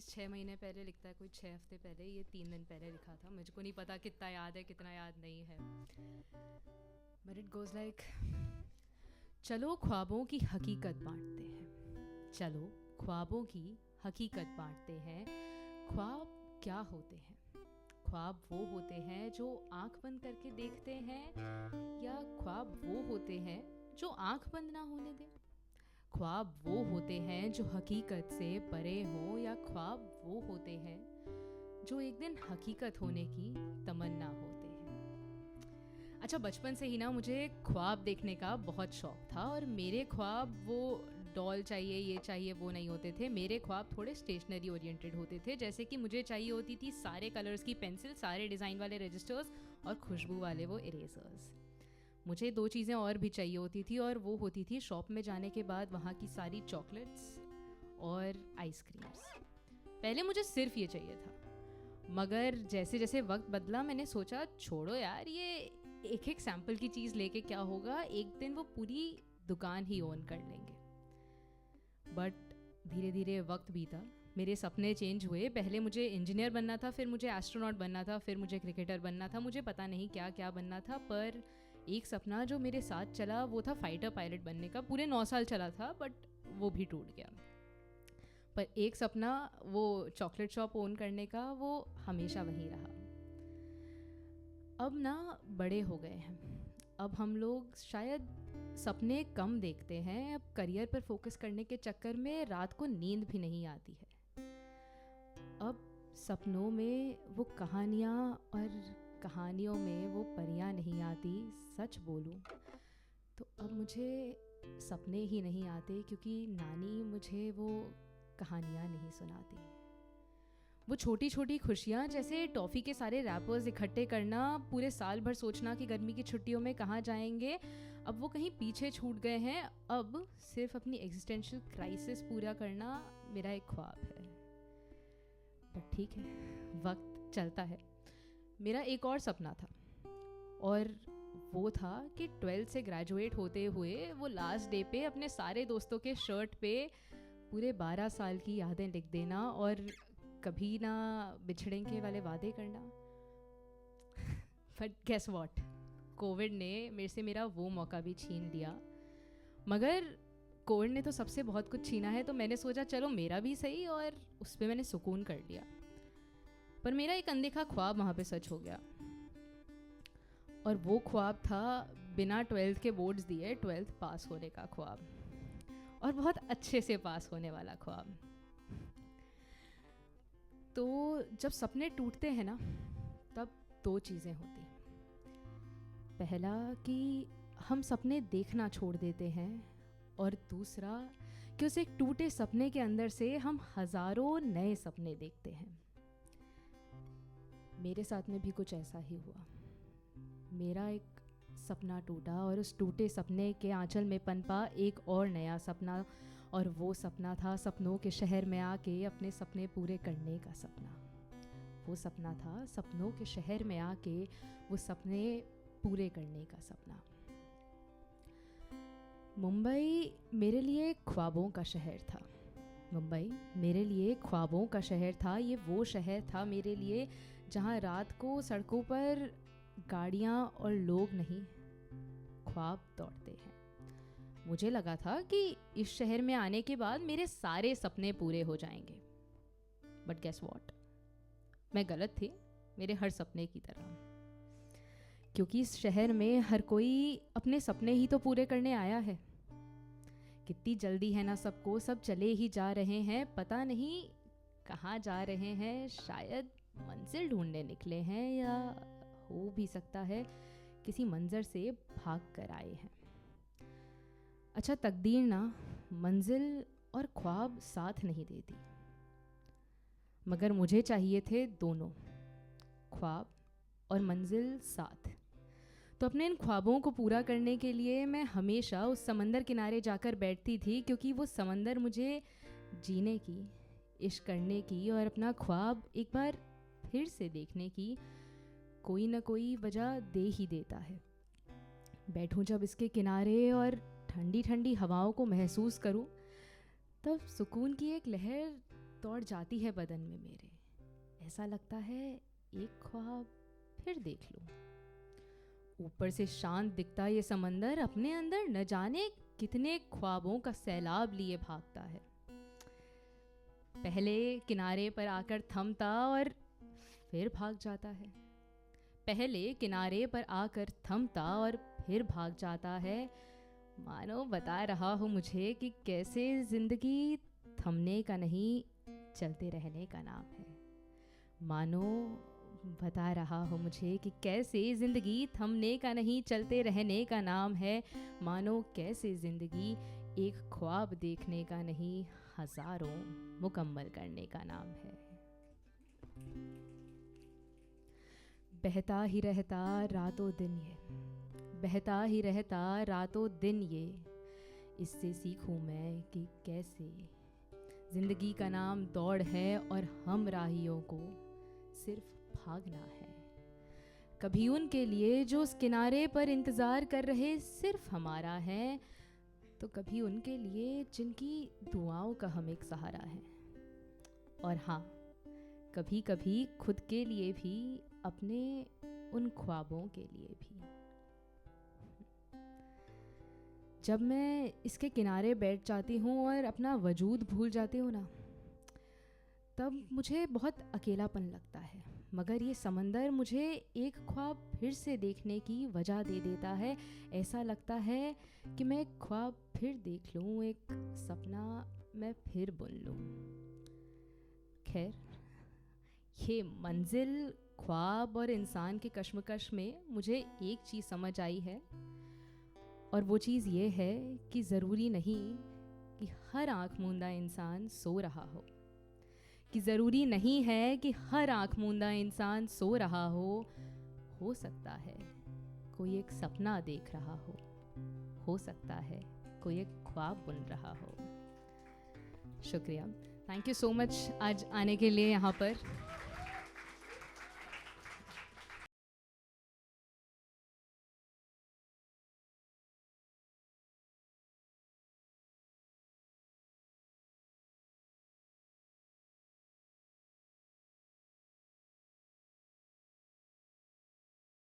6 महीने पहले लिखता है, कोई 6 हफ्ते पहले, ये 3 दिन पहले लिखा था। मुझको नहीं पता कितना याद है कितना याद नहीं है, बट इट गोज़ लाइक, चलो ख्वाबों की हकीकत बांटते हैं, चलो ख्वाबों की हकीकत बांटते हैं। ख्वाब क्या होते हैं? ख्वाब वो होते हैं जो आंख बंद करके देखते हैं, या ख्वाब वो होते हैं जो आंख बंद ना होने दें? ख्वाब वो होते हैं जो हकीकत से परे हो, या ख्वाब वो होते हैं जो एक दिन हकीकत होने की तमन्ना होते हैं? अच्छा, बचपन से ही ना मुझे ख्वाब देखने का बहुत शौक था, और मेरे ख्वाब वो डॉल चाहिए ये चाहिए वो नहीं होते थे। मेरे ख्वाब थोड़े स्टेशनरी ओरिएंटेड होते थे, जैसे कि मुझे चाहिए होती थी सारे कलर्स की पेंसिल, सारे डिज़ाइन वाले रजिस्टर्स और खुशबू वाले वो इरेजर्स। मुझे 2 चीज़ें और भी चाहिए होती थी, और वो होती थी शॉप में जाने के बाद वहाँ की सारी चॉकलेट्स और आइसक्रीम्स। पहले मुझे सिर्फ ये चाहिए था, मगर जैसे जैसे वक्त बदला मैंने सोचा छोड़ो यार, ये एक एक सैम्पल की चीज़ लेके क्या होगा, एक दिन वो पूरी दुकान ही ओन कर लेंगे। बट धीरे धीरे वक्त बीता, मेरे सपने चेंज हुए। पहले मुझे इंजीनियर बनना था, फिर मुझे एस्ट्रोनॉट बनना था, फिर मुझे क्रिकेटर बनना था, मुझे पता नहीं क्या क्या बनना था। पर एक सपना जो मेरे साथ चला वो था फाइटर पायलट बनने का। पूरे 9 साल चला था, बट वो भी टूट गया। पर एक सपना, वो चॉकलेट शॉप ओन करने का, वो हमेशा वहीं रहा। अब ना बड़े हो गए हैं, अब हम लोग शायद सपने कम देखते हैं। अब करियर पर फोकस करने के चक्कर में रात को नींद भी नहीं आती है। अब सपनों में वो कहानियाँ और कहानियों में वो परियां नहीं आती। सच बोलूं तो अब मुझे सपने ही नहीं आते, क्योंकि नानी मुझे वो कहानियाँ नहीं सुनाती। वो छोटी छोटी खुशियाँ, जैसे टॉफ़ी के सारे रैपर्स इकट्ठे करना, पूरे साल भर सोचना कि गर्मी की छुट्टियों में कहाँ जाएंगे, अब वो कहीं पीछे छूट गए हैं। अब सिर्फ अपनी एग्जिस्टेंशियल क्राइसिस पूरा करना मेरा एक ख्वाब है। पर ठीक है, वक्त चलता है। मेरा एक और सपना था, और वो था कि 12th से ग्रेजुएट होते हुए वो लास्ट डे पे अपने सारे दोस्तों के शर्ट पे पूरे 12 साल की यादें लिख देना, और कभी ना बिछड़ेंगे वाले वादे करना। बट गेस व्हाट, कोविड ने मेरे से मेरा वो मौका भी छीन लिया। मगर कोविड ने तो सबसे बहुत कुछ छीना है, तो मैंने सोचा चलो मेरा भी सही, और उस पर मैंने सुकून कर लिया। पर मेरा एक अनदेखा ख्वाब वहाँ पे सच हो गया, और वो ख्वाब था बिना 12th के बोर्ड्स दिए 12th पास होने का ख्वाब, और बहुत अच्छे से पास होने वाला ख्वाब। तो जब सपने टूटते हैं ना, तब 2 चीज़ें होती। पहला कि हम सपने देखना छोड़ देते हैं, और दूसरा कि उस एक टूटे सपने के अंदर से हम हज़ारों नए सपने देखते हैं। मेरे साथ में भी कुछ ऐसा ही हुआ। मेरा एक सपना टूटा, और उस टूटे सपने के आंचल में पनपा एक और नया सपना, और वो सपना था सपनों के शहर में आके अपने सपने पूरे करने का सपना। वो सपना था सपनों के शहर में आके वो सपने पूरे करने का सपना। मुंबई मेरे लिए ख्वाबों का शहर था। मुंबई मेरे लिए ख्वाबों का शहर था। ये वो शहर था मेरे लिए जहाँ रात को सड़कों पर गाड़ियाँ और लोग नहीं, ख्वाब दौड़ते हैं। मुझे लगा था कि इस शहर में आने के बाद मेरे सारे सपने पूरे हो जाएंगे। बट गेस व्हाट, मैं गलत थी, मेरे हर सपने की तरह। क्योंकि इस शहर में हर कोई अपने सपने ही तो पूरे करने आया है। कितनी जल्दी है ना सबको, सब चले ही जा रहे हैं, पता नहीं कहाँ जा रहे हैं। शायद मंजिल ढूंढने निकले हैं, या हो भी सकता है किसी मंजर से भाग कर आए हैं। अच्छा, तकदीर ना मंजिल और ख्वाब साथ नहीं देती, मगर मुझे चाहिए थे दोनों, ख्वाब और मंजिल साथ। तो अपने इन ख्वाबों को पूरा करने के लिए मैं हमेशा उस समंदर किनारे जाकर बैठती थी, क्योंकि वो समंदर मुझे जीने की, इश्क करने की और अपना ख्वाब एक बार फिर से देखने की कोई ना कोई वजह दे ही देता है। बैठूं जब इसके किनारे और ठंडी ठंडी हवाओं को महसूस करूं, तब सुकून की एक लहर दौड़ जाती है बदन में मेरे। ऐसा लगता है एक ख्वाब फिर देख लूं। ऊपर से शांत दिखता ये समंदर अपने अंदर न जाने कितने ख्वाबों का सैलाब लिए भागता है। पहले किनारे पर आकर थमता और फिर भाग जाता है। पहले किनारे पर आकर थमता और फिर भाग जाता है। मानो बता रहा हो मुझे कि कैसे जिंदगी थमने का नहीं, चलते रहने का नाम है। मानो बता रहा हो मुझे कि कैसे ज़िंदगी थमने का नहीं, चलते रहने का नाम है। मानो कैसे ज़िंदगी एक ख्वाब देखने का नहीं, हज़ारों मुकम्मल करने का नाम है। बहता ही रहता रातों दिन ये, बहता ही रहता रातों दिन ये, इससे सीखूं मैं कि कैसे ज़िंदगी का नाम दौड़ है और हम राहियों को सिर्फ भागना है। कभी उनके लिए जो उस किनारे पर इंतज़ार कर रहे सिर्फ हमारा है, तो कभी उनके लिए जिनकी दुआओं का हम एक सहारा है। और हाँ, कभी कभी खुद के लिए भी, अपने उन ख्वाबों के लिए भी। जब मैं इसके किनारे बैठ जाती हूँ और अपना वजूद भूल जाती हूँ ना, तब मुझे बहुत अकेलापन लगता है। मगर ये समंदर मुझे एक ख्वाब फिर से देखने की वजह दे देता है। ऐसा लगता है कि मैं एक ख्वाब फिर देख लूँ, एक सपना मैं फिर बुन लूँ। खैर, ये मंजिल, ख्वाब और इंसान के कश्मकश में मुझे एक चीज़ समझ आई है, और वो चीज़ ये है कि ज़रूरी नहीं कि हर आँख मूंदा इंसान सो रहा हो, कि ज़रूरी नहीं है कि हर आँख मूंदा इंसान सो रहा हो सकता है कोई एक सपना देख रहा हो सकता है कोई एक ख्वाब बुन रहा हो। शुक्रिया, थैंक यू सो मच आज आने के लिए यहाँ पर।